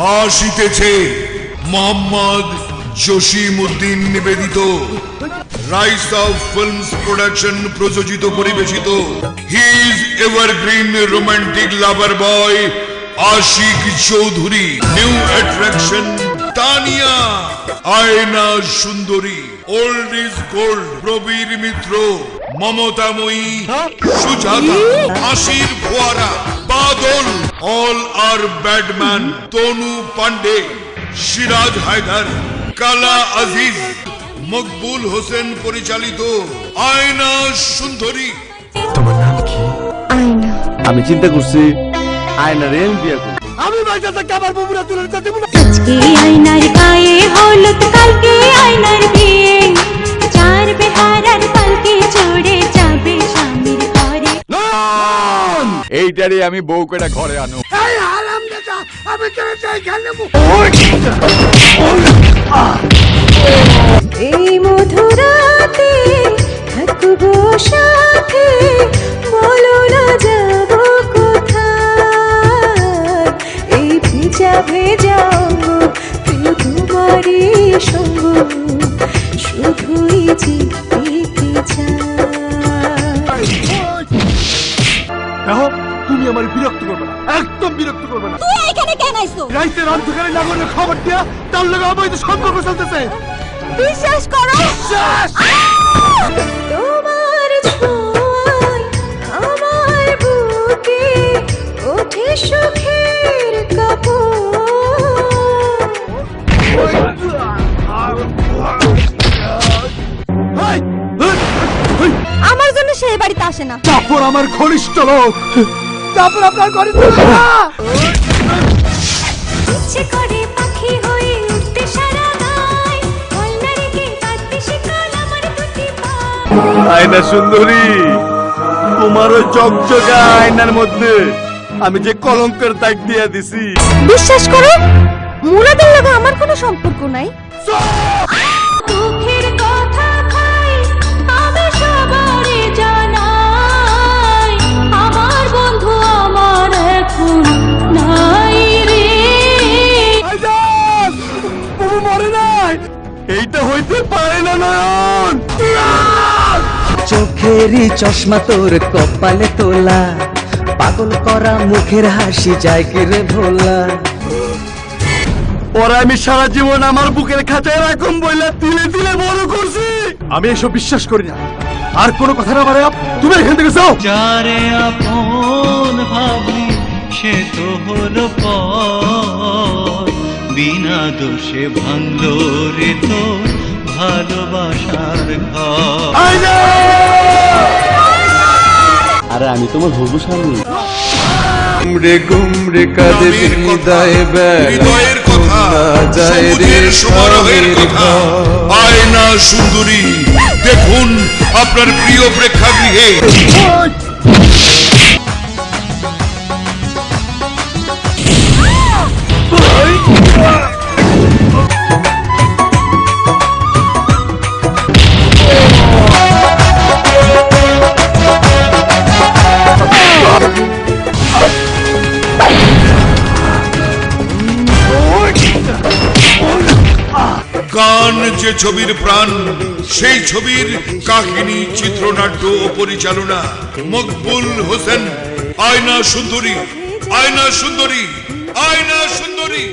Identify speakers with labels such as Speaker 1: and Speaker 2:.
Speaker 1: আসিতেছে মোহাম্মদ জসিমউদ্দিন নিবেদিত rice of films production প্রযোজিত পরিবেশিত হিজ এভারগ্রিন রোমান্টিক লাভার বয় আশিক চৌধুরী, নিউ অ্যাট্রাকশন তানিয়া, আয়না সুন্দরী, ওল্ড ইজ গোল্ড, প্রবীর মিত্র, মমতাময়ী, সুজাতা, হাসির ফোয়ারা, বাদল, অল আর ব্যাডম্যান, তনু পান্ডে, সিরাজ হায়দার, কালা আজিজ, মকবুল হোসেন পরিচালিত আয়না সুন্দরী।
Speaker 2: তোমার নাম কি?
Speaker 3: আয়না।
Speaker 2: আমি চিন্তা করছি আয়না রেল বিয়ে করব।
Speaker 4: আমি বাইরে থাকতে আমার বউরা তুলে নিতে দেব না।
Speaker 3: আজকে আয়নার গায়ে হলুদ, কালকে আয়নার বিয়ে, চার বেহারার পালকে চড়ে যাবে স্বামীর ঘরে।
Speaker 2: এইটারই আমি বউ করে ঘরে আনো।
Speaker 4: এই হারামজাদা, আমি তোরে চাই খেলব।
Speaker 3: এই মধুরাতে থাকবো সাথে, বলো না যাব কোথায়। এই ভেজা ভেজা প্রিয় তোমারই সঙ্গ, শুধুই জিতে চাই।
Speaker 4: দেখো, তুমি আমার বিরক্ত করবে না, একদম বিরক্ত করবে না।
Speaker 3: তুই এখানে কেন আইছো?
Speaker 4: রাইতের অন্ধকারে লাগানোর খবর দিয়া তার লগে অবৈধ সম্পর্ক চলতেছে।
Speaker 3: বিশ্বাস করো,
Speaker 4: শেষ।
Speaker 3: তোমার ছোঁয়ায় আমার বুকে ওঠে সুখের আমার জন্য সেই বাড়িতে আসে না।
Speaker 4: জাফর আমার ঘনিষ্ঠ লোক, জাফর আপনার ঘরে না।
Speaker 3: ইচ্ছে করে পাখি হয়ে উঠতে সারা গায়, গলনা রেখে কাঁদতে শিকাল আমার দুটি পায়।
Speaker 2: আয়না সুন্দরী, তোমার ওই চকচকা আয়নার মধ্যে আমি যে কলঙ্কের দাগ দিয়ে দিছি।
Speaker 3: বিশ্বাস করো, মুরাদের লগে আমার কোনো সম্পর্ক নাই। দুঃখের কথা খাই আমি সবারে জানাই, আমার বন্ধু আমার এখন নাই রে।
Speaker 4: আইজান, বাবু মরে নাই।
Speaker 2: এইটা হইতে পারে না নয়ন।
Speaker 5: চোখেরই চশমা তোর কপালে তোলা, পাগল করা মুখের হাসি যায় কি রে ভোলা।
Speaker 2: ওরা আমি সারা জীবন আমার বুকের খাঁচায় রাখুন বইলা তিলে তিলে বড় করছি।
Speaker 4: আমি এসব বিশ্বাস করি না। আর কোনো কথা না মানে তুমি এখান থেকে যাও।
Speaker 6: যারে আপন ভাবলি সে তো হলো পর, বিনা দোষে ভাঙলো রে তোর ভালোবাসার ঘর।
Speaker 2: আরে আমি তোমার হবু স্বামী।
Speaker 1: গুমরে গুমরে কাঁদে হৃদয়ের কথা, সমুদ্রের সমারোহের কথা। আয়না সুন্দরী, দেখুন আপনার প্রিয় প্রেক্ষাগৃহে। গান যে ছবির প্রাণ, সেই ছবির কাহিনী, চিত্রনাট্য ও পরিচালনা মকবুল হোসেন। আয়না সুন্দরী, আয়না সুন্দরী, আয়না সুন্দরী।